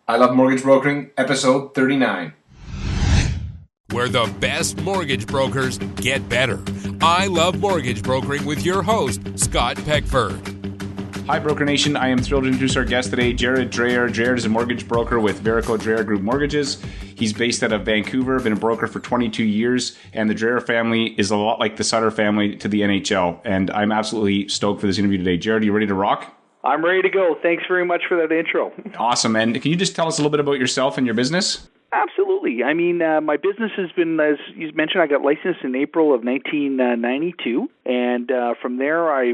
I Love Mortgage Brokering, episode 39. Where the best mortgage brokers get better. I Love Mortgage Brokering with your host, Scott Peckford. Hi, Broker Nation. I am thrilled to introduce our guest today, Jared Dreyer. Jared is a mortgage broker with Dreyer Group Mortgages. He's based out of Vancouver, been a broker for 22 years, and the Dreyer family is a lot like the Sutter family to the NHL. And I'm absolutely stoked for this interview today. Jared, are you ready to rock? I'm ready to go. Thanks very much for that intro. Awesome. And can you just tell us a little bit about yourself and your business? Absolutely. I mean, my business has been, as you mentioned, I got licensed in April of 1992, and from there I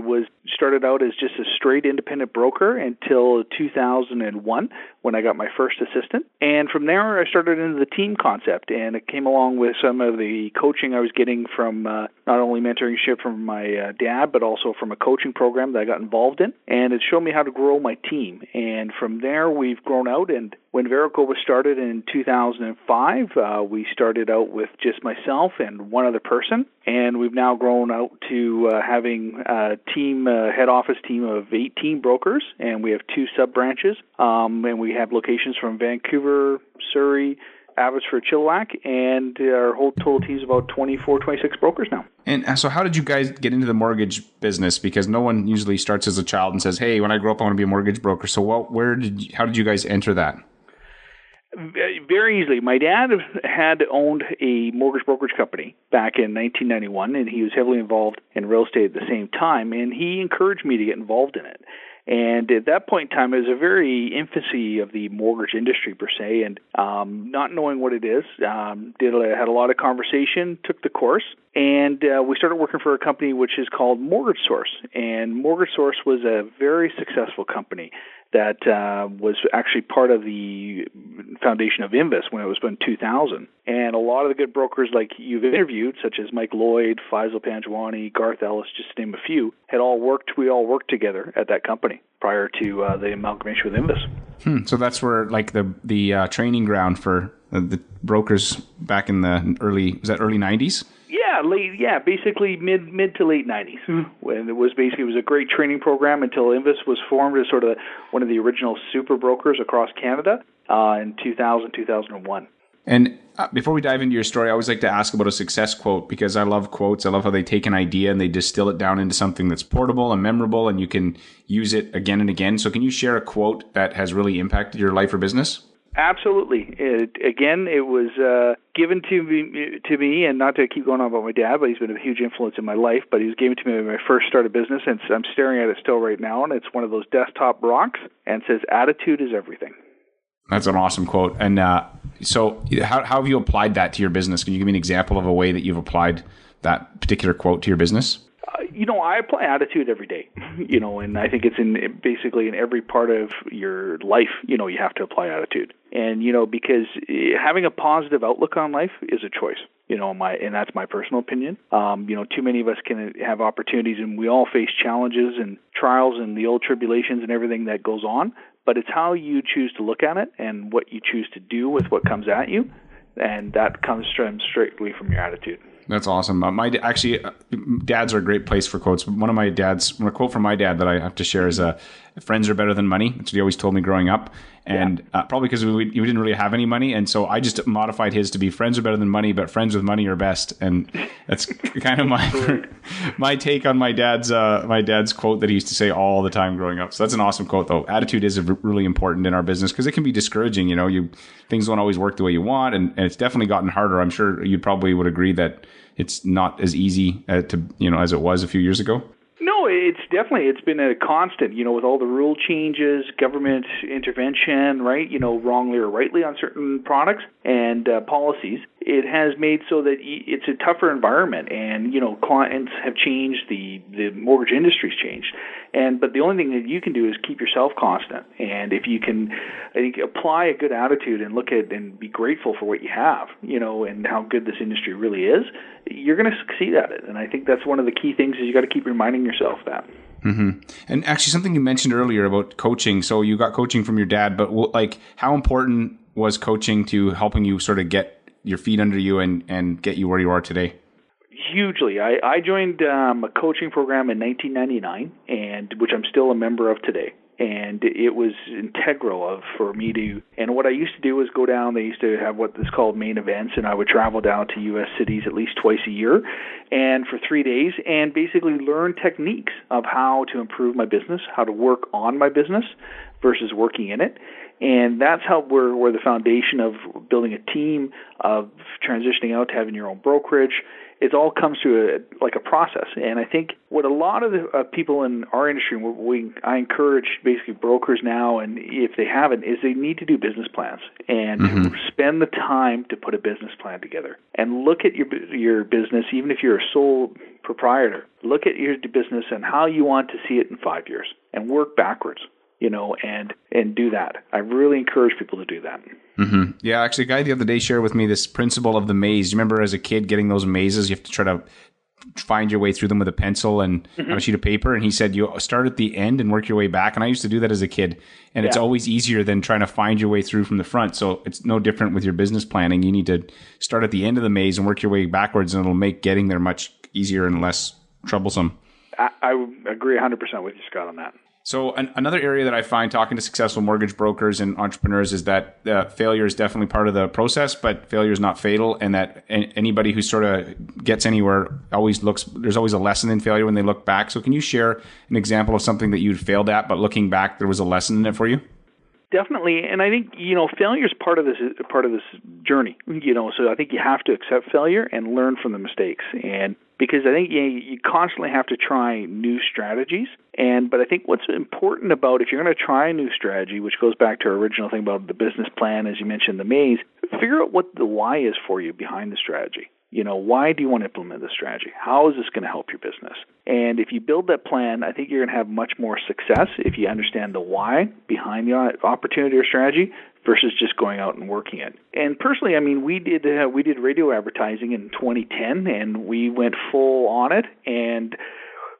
started out as just a straight independent broker until 2001 when I got my first assistant. And from there I started into the team concept, and it came along with some of the coaching I was getting from not only mentorship from my dad, but also from a coaching program that I got involved in, and it showed me how to grow my team. And from there we've grown out, and when Verico was started in 2005, we started out with just myself and one other person, and we've now grown out to having a team, head office team of 18 brokers, and we have 2 sub-branches, and we have locations from Vancouver, Surrey, Abbotsford, Chilliwack, and our whole total team is about 24, 26 brokers now. And so how did you guys get into the mortgage business? Because no one usually starts as a child and says, hey, when I grow up, I want to be a mortgage broker. So how did you guys enter that? Very easily. My dad had owned a mortgage brokerage company back in 1991, and he was heavily involved in real estate at the same time, and he encouraged me to get involved in it. And at that point in time, it was a very infancy of the mortgage industry per se, and not knowing what it is, had a lot of conversation, took the course, and we started working for a company which is called Mortgage Source. And Mortgage Source was a very successful company that was actually part of the foundation of Invus when it was in 2000. And a lot of the good brokers like you've interviewed, such as Mike Lloyd, Faisal Panjwani, Garth Ellis, just to name a few, we all worked together at that company prior to the amalgamation with Invus. So that's where like the training ground for the brokers back in the early 90s? Basically mid to late 90s. When it was a great training program until Invus was formed as sort of one of the original super brokers across Canada in 2001. And before we dive into your story, I always like to ask about a success quote because I love quotes. I love how they take an idea and they distill it down into something that's portable and memorable and you can use it again and again. So can you share a quote that has really impacted your life or business? Absolutely. It was given to me, and not to keep going on about my dad, but he's been a huge influence in my life, but he was given to me when I first started business, and I'm staring at it still right now, and it's one of those desktop rocks, and it says, attitude is everything. That's an awesome quote. And so how have you applied that to your business? Can you give me an example of a way that you've applied that particular quote to your business? I apply attitude every day, and I think it's basically in every part of your life, you have to apply attitude. And, because having a positive outlook on life is a choice, and that's my personal opinion. Too many of us can have opportunities and we all face challenges and trials and the old tribulations and everything that goes on, but it's how you choose to look at it and what you choose to do with what comes at you. And that comes straightly from your attitude. That's awesome. Dads are a great place for quotes. A quote from my dad that I have to share is, friends are better than money. That's what he always told me growing up. And probably because we didn't really have any money. And so I just modified his to be friends are better than money, but friends with money are best. And that's kind of my take on my dad's quote that he used to say all the time growing up. So that's an awesome quote, though. Attitude is really important in our business because it can be discouraging. Things don't always work the way you want. And it's definitely gotten harder. I'm sure you probably would agree that it's not as easy as it was a few years ago. No, it's been a constant, with all the rule changes, government intervention, right, wrongly or rightly on certain products and policies. It has made so that it's a tougher environment, and, clients have changed, the mortgage industry's changed. But the only thing that you can do is keep yourself constant. And if you can, I think, apply a good attitude and look at and be grateful for what you have, and how good this industry really is, you're going to succeed at it. And I think that's one of the key things is you got to keep reminding yourself that. Mm-hmm. And actually something you mentioned earlier about coaching. So you got coaching from your dad, but how important was coaching to helping you sort of get your feet under you and get you where you are today? Hugely. I joined a coaching program in 1999, which I'm still a member of today. And it was integral for me to, and what I used to do was go down, they used to have what is called main events, and I would travel down to U.S. cities at least twice a year, and for 3 days, and basically learn techniques of how to improve my business, how to work on my business versus working in it. And that's how we're the foundation of building a team, of transitioning out to having your own brokerage. It all comes to a process. And I think what a lot of the people in our industry, I encourage basically brokers now, and if they haven't, is they need to do business plans and spend the time to put a business plan together and look at your business, even if you're a sole proprietor. Look at your business and how you want to see it in 5 years and work backwards. And do that. I really encourage people to do that. Mm-hmm. Yeah, actually, a guy the other day shared with me this principle of the maze. You remember as a kid getting those mazes, you have to try to find your way through them with a pencil and on a sheet of paper. And he said you start at the end and work your way back. And I used to do that as a kid. And it's always easier than trying to find your way through from the front. So it's no different with your business planning. You need to start at the end of the maze and work your way backwards, and it'll make getting there much easier and less troublesome. I agree 100% with you, Scott, on that. So another area that I find talking to successful mortgage brokers and entrepreneurs is that failure is definitely part of the process, but failure is not fatal, and that anybody who sort of gets anywhere there's always a lesson in failure when they look back. So can you share an example of something that you'd failed at, but looking back, there was a lesson in it for you? Definitely, and I think failure is part of this journey. So I think you have to accept failure and learn from the mistakes, and because I think you constantly have to try new strategies. But I think what's important about if you're going to try a new strategy, which goes back to our original thing about the business plan, as you mentioned, the maze, figure out what the why is for you behind the strategy. Why do you want to implement this strategy? How is this going to help your business? And if you build that plan, I think you're going to have much more success if you understand the why behind the opportunity or strategy versus just going out and working it. And personally, I mean, we did radio advertising in 2010, and we went full on it, and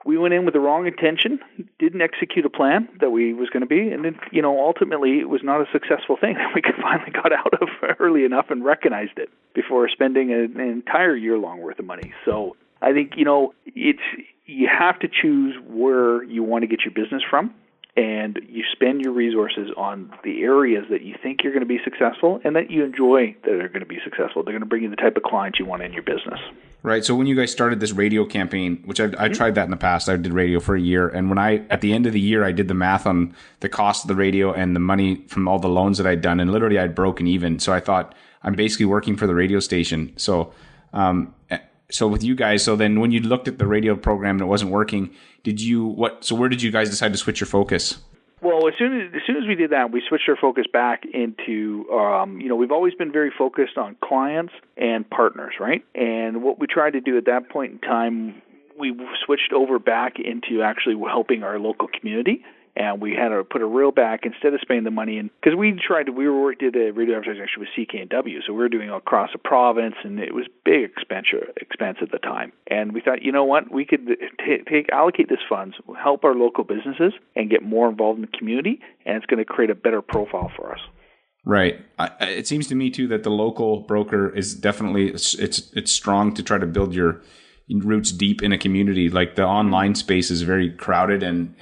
we went in with the wrong intention, didn't execute a plan that we was going to be, and then, ultimately it was not a successful thing that we finally got out of early enough and recognized it before spending an entire year-long worth of money. So I think, you have to choose where you want to get your business from, and you spend your resources on the areas that you think you're going to be successful and that you enjoy that are going to be successful. They're going to bring you the type of clients you want in your business. Right. So when you guys started this radio campaign, which I tried that in the past, I did radio for a year. And when at the end of the year, I did the math on the cost of the radio and the money from all the loans that I'd done. And literally I'd broken even. So I thought I'm basically working for the radio station. So with you guys, so then when you looked at the radio program and it wasn't working, where did you guys decide to switch your focus? Well, as soon as we did that, we switched our focus back into, we've always been very focused on clients and partners, right? And what we tried to do at that point in time, we switched over back into actually helping our local community. And we had to put a reel back instead of spending the money in, because we did a radio advertising actually with CKNW, so we were doing across the province, and it was big expense at the time. And we thought, you know what, we could allocate this funds, help our local businesses, and get more involved in the community, and it's going to create a better profile for us. Right. It seems to me too that the local broker is definitely it's strong to try to build your roots deep in a community. Like the online space is very crowded and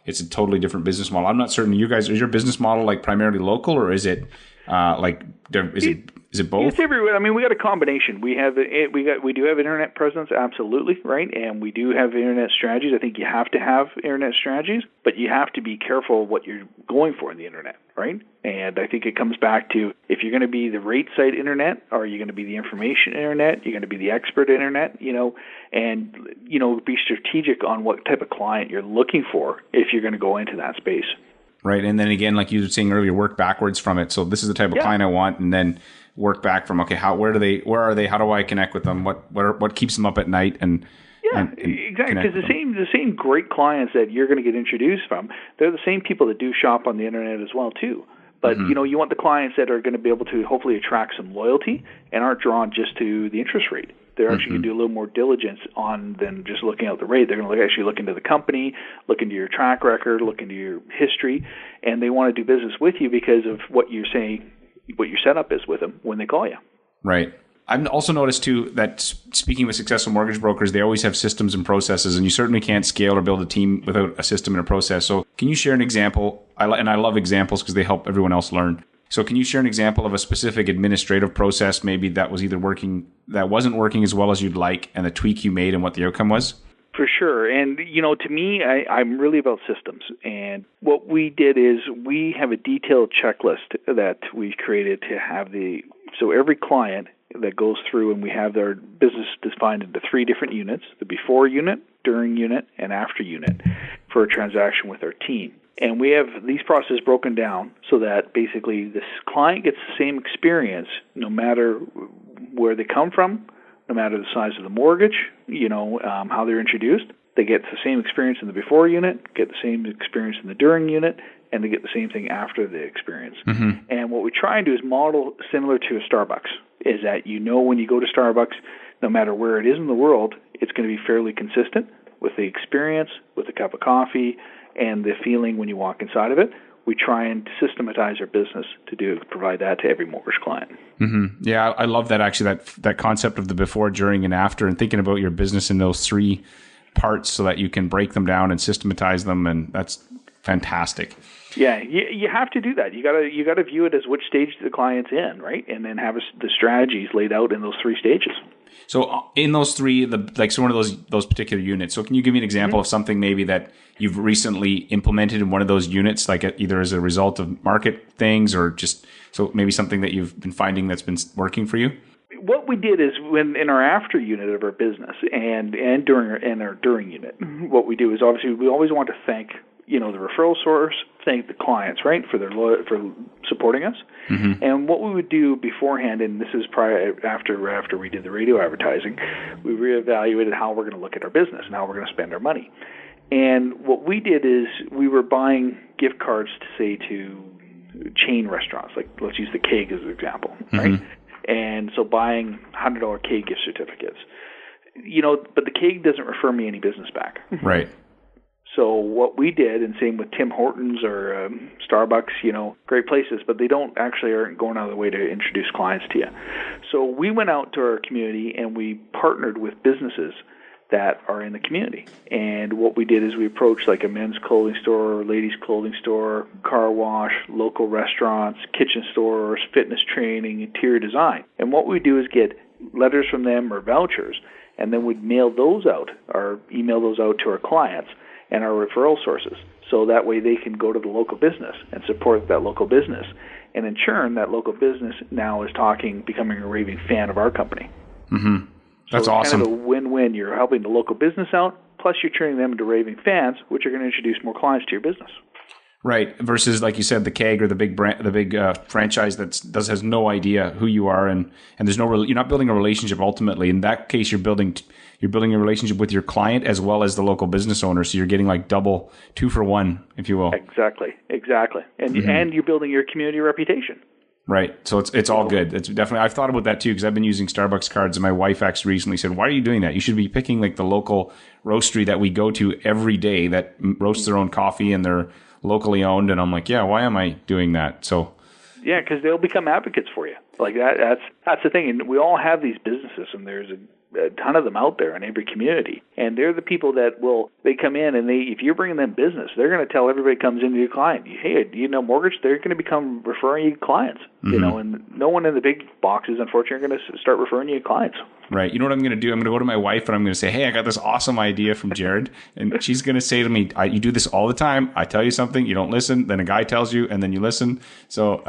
it's a totally different business model. I'm not certain. You guys, is your business model like primarily local, or is it is it both? It's everywhere. I mean, we got a combination. We do have internet presence, absolutely, right, and we do have internet strategies. I think you have to have internet strategies, but you have to be careful what you're going for in the internet, right? And I think it comes back to if you're going to be the rate site internet, or are you going to be the information internet? You're going to be the expert internet, and be strategic on what type of client you're looking for if you're going to go into that space. Right, and then again, like you were saying earlier, work backwards from it. So this is the type of client I want, and then work back from where are they? How do I connect with them? What keeps them up at night? And exactly, because the same great clients that you're going to get introduced from, they're the same people that do shop on the internet as well too. But you want the clients that are going to be able to hopefully attract some loyalty and aren't drawn just to the interest rate. They're actually going to do a little more diligence on than just looking at the rate. They're going to actually look into the company, look into your track record, look into your history, and they want to do business with you because of what you're saying, what your setup is with them when they call you. Right. I've also noticed too that speaking with successful mortgage brokers, they always have systems and processes, and you certainly can't scale or build a team without a system and a process. So can you share an example? And I love examples because they help everyone else learn. So can you share an example of a specific administrative process maybe that was either that wasn't working as well as you'd like, and the tweak you made and what the outcome was? For sure. And, to me, I'm really about systems. And what we did is we have a detailed checklist that we created to have so every client that goes through, and we have their business defined into 3 different units, the before unit, during unit, and after unit for a transaction with our team. And we have these processes broken down so that basically this client gets the same experience no matter where they come from, no matter the size of the mortgage, how they're introduced. They get the same experience in the before unit, get the same experience in the during unit, and they get the same thing after the experience. Mm-hmm. And what we try and do is model similar to a Starbucks, is that when you go to Starbucks, no matter where it is in the world, it's going to be fairly consistent with the experience, with the cup of coffee, and the feeling when you walk inside of it. We try and systematize our business to provide that to every mortgage client. Mm-hmm. Yeah, I love that actually, that concept of the before, during, and after, and thinking about your business in those 3 parts so that you can break them down and systematize them, and that's fantastic. Yeah, you have to do that. You got to view it as which stage the client's in, right? And then have the strategies laid out in those 3 stages. So in those 3, so one of those particular units. So can you give me an example of something maybe that you've recently implemented in one of those units, like either as a result of market things or just so maybe something that you've been finding that's been working for you? What we did is when in our after unit of our business and during our during unit, what we do is obviously we always want to thank the referral source, thank the clients, right, for supporting us. Mm-hmm. And what we would do beforehand, and this is after we did the radio advertising, we reevaluated how we're going to look at our business and how we're going to spend our money. And what we did is we were buying gift cards to chain restaurants, like let's use the Keg as an example, right? Mm-hmm. And so buying $100 Keg gift certificates, but the Keg doesn't refer me any business back. Right. So what we did, and same with Tim Hortons or Starbucks, great places, but they aren't going out of the way to introduce clients to you. So we went out to our community and we partnered with businesses that are in the community. And what we did is we approached like a men's clothing store, ladies' clothing store, car wash, local restaurants, kitchen stores, fitness training, interior design. And what we do is get letters from them or vouchers, and then we'd mail those out or email those out to our clients and our referral sources. So that way they can go to the local business and support that local business. And in turn, that local business now is becoming a raving fan of our company. Mm-hmm. That's so it's awesome. Kind of a win-win. You're helping the local business out, plus you're turning them into raving fans, which are going to introduce more clients to your business. Right. Versus, like you said, the Keg or the big brand, the big franchise that has no idea who you are, and there's you're not building a relationship. Ultimately, in that case, you're building a relationship with your client as well as the local business owner. So you're getting like double 2 for 1, if you will. Exactly. And and you're building your community reputation. Right. So it's all good. It's definitely, I've thought about that too, because I've been using Starbucks cards, and my wife actually recently said, why are you doing that? You should be picking like the local roastery that we go to every day that roasts their own coffee and they're locally owned. And I'm like, yeah, why am I doing that? So yeah, because they'll become advocates for you. Like that's the thing. And we all have these businesses, and there's a ton of them out there in every community, and they're the people that they come in, and if you're bringing them business, they're going to tell everybody who comes into your client, hey, mortgage, they're going to become referring you clients, mm-hmm. And no one in the big boxes, unfortunately, are going to start referring you clients. Right. You know what I'm going to do? I'm going to go to my wife and I'm going to say, hey, I got this awesome idea from Jared. And she's going to say to me, you do this all the time. I tell you something, you don't listen. Then a guy tells you, and then you listen. So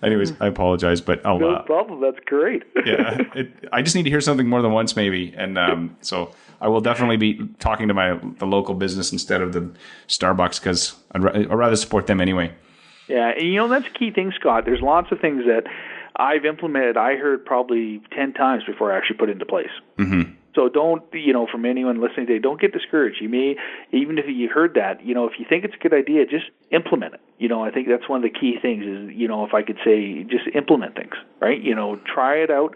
anyways, I apologize, but no problem. That's great. Yeah. I just need to hear something more than once maybe. And so I will definitely be talking to the local business instead of the Starbucks, because I'd rather support them anyway. Yeah. And that's a key thing, Scott. There's lots of things that I've implemented, I heard probably 10 times before I actually put it into place. Mm-hmm. So don't, from anyone listening today, don't get discouraged. You may, even if you heard that, if you think it's a good idea, just implement it. I think that's one of the key things is, if I could say, just implement things, right? Try it out,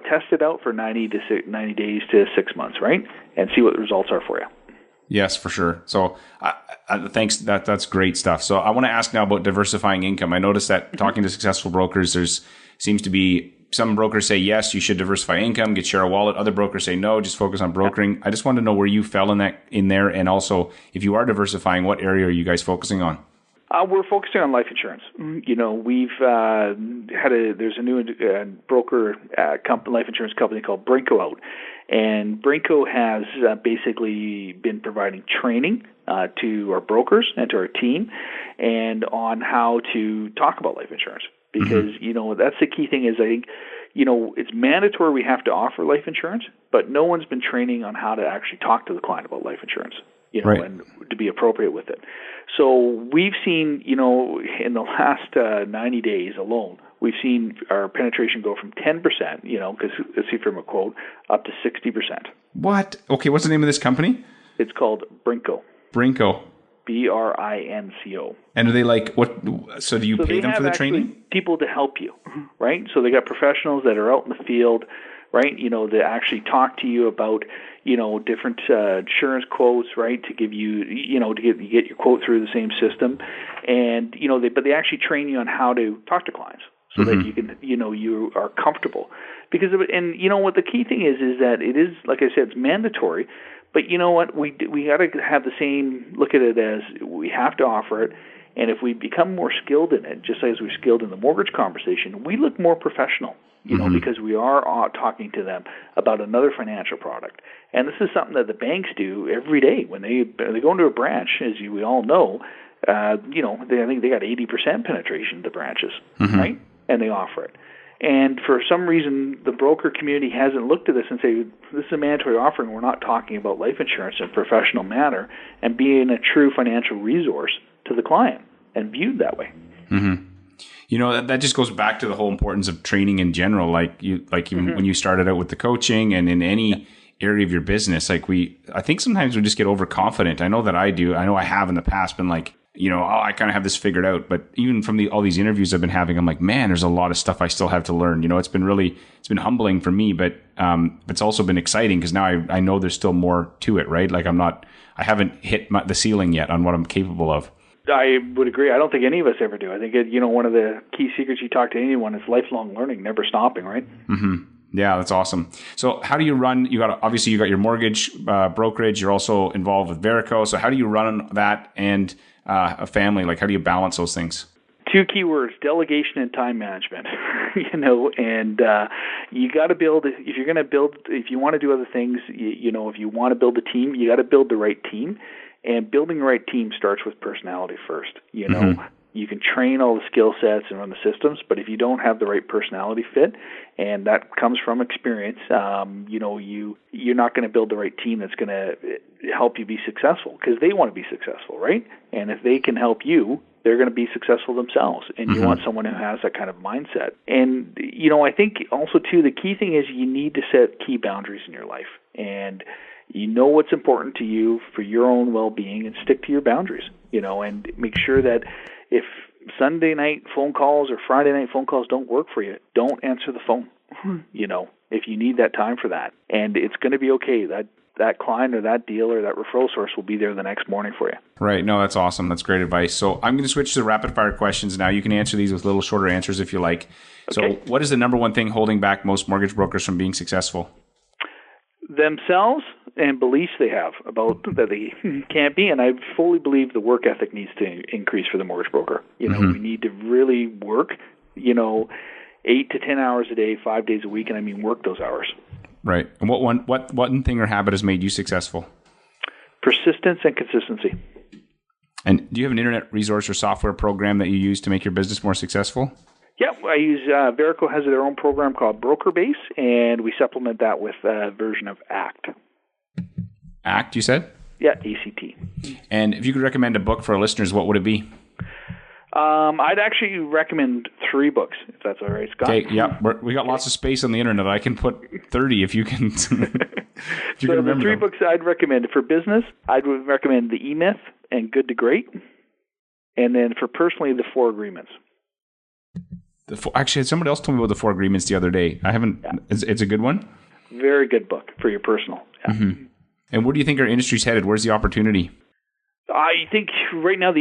test it out for 90 days to 6 months, right? And see what the results are for you. Yes, for sure. So thanks. That's great stuff. So I want to ask now about diversifying income. I noticed that talking to successful brokers, there's seems to be some brokers say, yes, you should diversify income, get share a wallet. Other brokers say, no, just focus on brokering. I just wanted to know where you fell in there. And also, if you are diversifying, what area are you guys focusing on? We're focusing on life insurance. We've there's a new broker life insurance company called Brinko out, and Brinko has basically been providing training to our brokers and to our team, and on how to talk about life insurance. Because that's the key thing is I think it's mandatory we have to offer life insurance, but no one's been training on how to actually talk to the client about life insurance. Right. And to be appropriate with it. So we've seen, in the last 90 days alone, we've seen our penetration go from 10%, because let's see from a quote, up to 60%. What? Okay, what's the name of this company? It's called Brinko. Brinko. Brinco. And are they like, what? So do you pay them for the training? People to help you, right? So they got professionals that are out in the field, right? That actually talk to you about, different insurance quotes, right? To give you, to get your quote through the same system, and they actually train you on how to talk to clients so that you can, you are comfortable. Because and what the key thing is that it is, like I said, it's mandatory. But you know what? We got to have the same look at it as we have to offer it. And if we become more skilled in it, just as we're skilled in the mortgage conversation, we look more professional, because we are talking to them about another financial product. And this is something that the banks do every day when they go into a branch, as we all know. I think they got 80% penetration at the branches, right? And they offer it. And for some reason, the broker community hasn't looked at this and say, this is a mandatory offering. We're not talking about life insurance in a professional manner and being a true financial resource to the client and viewed that way. That just goes back to the whole importance of training in general. When you started out with the coaching and in any area of your business, I think sometimes we just get overconfident. I know that I do. I know I have in the past been like, I kind of have this figured out. But even from all these interviews I've been having, I'm like, man, there's a lot of stuff I still have to learn. It's been humbling for me, but it's also been exciting because now I know there's still more to it, right? Like I haven't hit the ceiling yet on what I'm capable of. I would agree. I don't think any of us ever do. I think, one of the key secrets you talk to anyone is lifelong learning, never stopping, right? Yeah, that's awesome. So how do you run? Obviously you got your mortgage brokerage. You're also involved with Verico. So how do you run that and a family? Like, how do you balance those things? Two key words: delegation and time management. And you got to build. If you're going to build, if you want to do other things, if you want to build a team, you got to build the right team. And building the right team starts with personality first. You can train all the skill sets and run the systems, but if you don't have the right personality fit, and that comes from experience, you're not going to build the right team that's going to help you be successful, because they want to be successful, right? And if they can help you, they're going to be successful themselves, and you want someone who has that kind of mindset. And, I think also, too, the key thing is you need to set key boundaries in your life, and what's important to you for your own well-being, and stick to your boundaries, and make sure that if Sunday night phone calls or Friday night phone calls don't work for you, don't answer the phone, if you need that time for that. And it's going to be okay. That client or that deal or that referral source will be there the next morning for you. Right. No, that's awesome. That's great advice. So I'm going to switch to the rapid fire questions now. You can answer these with little shorter answers if you like. Okay. So what is the number one thing holding back most mortgage brokers from being successful? Themselves and beliefs they have about that they can't be. And I fully believe the work ethic needs to increase for the mortgage broker. We need to really work, 8 to 10 hours a day, 5 days a week. And I mean, work those hours. Right. And what one thing or habit has made you successful? Persistence and consistency. And do you have an internet resource or software program that you use to make your business more successful? Yeah, I use Verico has their own program called BrokerBase, and we supplement that with a version of ACT. ACT, you said? Yeah, ACT. And if you could recommend a book for our listeners, what would it be? I'd actually recommend 3 books, if that's all right, Scott. Okay, yeah. We got lots of space on the internet. I can put 30 if you can. If you so can the 3 them. books I'd recommend for business, I'd recommend The E-Myth and Good to Great. And then for personally, The 4 Agreements. Actually, somebody else told me about The 4 Agreements the other day. I haven't. Yeah. It's a good one? Very good book for your personal. Yeah. And where do you think our industry's headed? Where's the opportunity? I think right now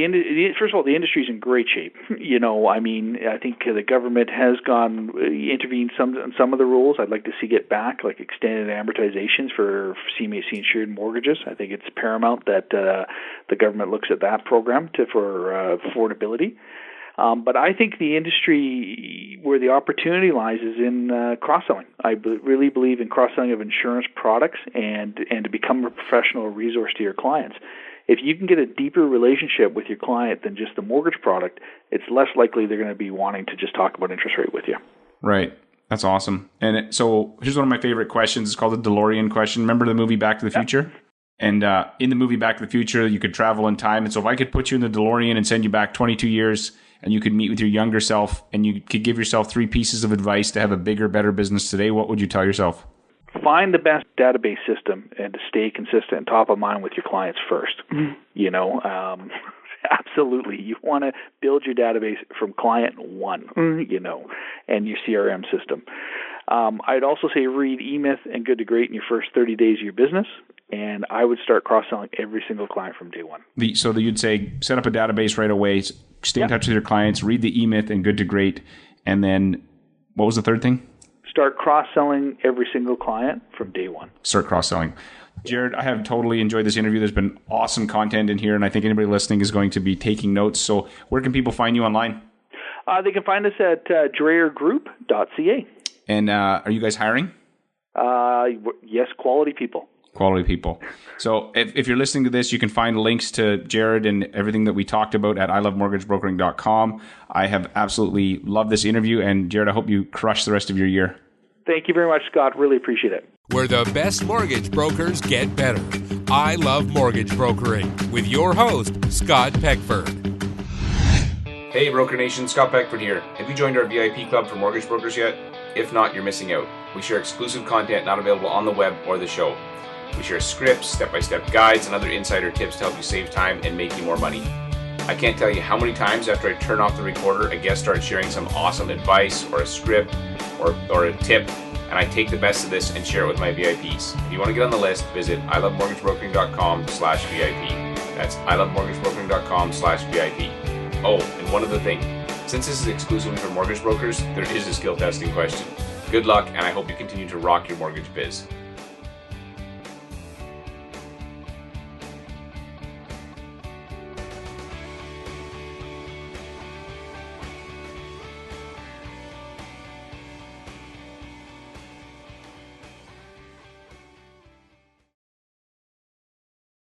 first of all, the industry's in great shape. I mean, I think the government has intervened on some of the rules. I'd like to see get back, like extended amortizations for CMHC insured mortgages. I think it's paramount that the government looks at that program for affordability. But I think the industry where the opportunity lies is in cross-selling. I really believe in cross-selling of insurance products and to become a professional resource to your clients. If you can get a deeper relationship with your client than just the mortgage product, it's less likely they're going to be wanting to just talk about interest rate with you. Right. That's awesome. And so here's one of my favorite questions. It's called the DeLorean question. Remember the movie Back to the Future? And in the movie Back to the Future, you could travel in time. And so if I could put you in the DeLorean and send you back 22 years and you could meet with your younger self and you could give yourself 3 pieces of advice to have a bigger, better business today, what would you tell yourself? Find the best database system and to stay consistent and top of mind with your clients first. Absolutely. You want to build your database from client one, and your CRM system. I'd also say read eMyth and Good to Great in your first 30 days of your business, and I would start cross-selling every single client from day one. So you'd say set up a database right away, stay in touch with your clients, read the eMyth and Good to Great, and then what was the third thing? Start cross-selling every single client from day one. Start cross-selling. Jared, I have totally enjoyed this interview. There's been awesome content in here, and I think anybody listening is going to be taking notes. So where can people find you online? They can find us at dreyergroup.ca. And are you guys hiring? Yes, quality people. Quality people. So if you're listening to this, you can find links to Jared and everything that we talked about at ilovemortgagebrokering.com. I have absolutely loved this interview, and Jared, I hope you crush the rest of your year. Thank you very much, Scott. Really appreciate it. Where the best mortgage brokers get better. I Love Mortgage Brokering with your host, Scott Peckford. Hey, Broker Nation, Scott Peckford here. Have you joined our VIP club for mortgage brokers yet? If not, you're missing out. We share exclusive content not available on the web or the show. We share scripts, step-by-step guides, and other insider tips to help you save time and make you more money. I can't tell you how many times after I turn off the recorder, a guest starts sharing some awesome advice or a script or a tip, and I take the best of this and share it with my VIPs. If you want to get on the list, visit ilovemortgagebrokering.com/VIP. That's ilovemortgagebrokering.com/VIP. Oh, and one other thing. Since this is exclusively for mortgage brokers, there is a skill testing question. Good luck, and I hope you continue to rock your mortgage biz.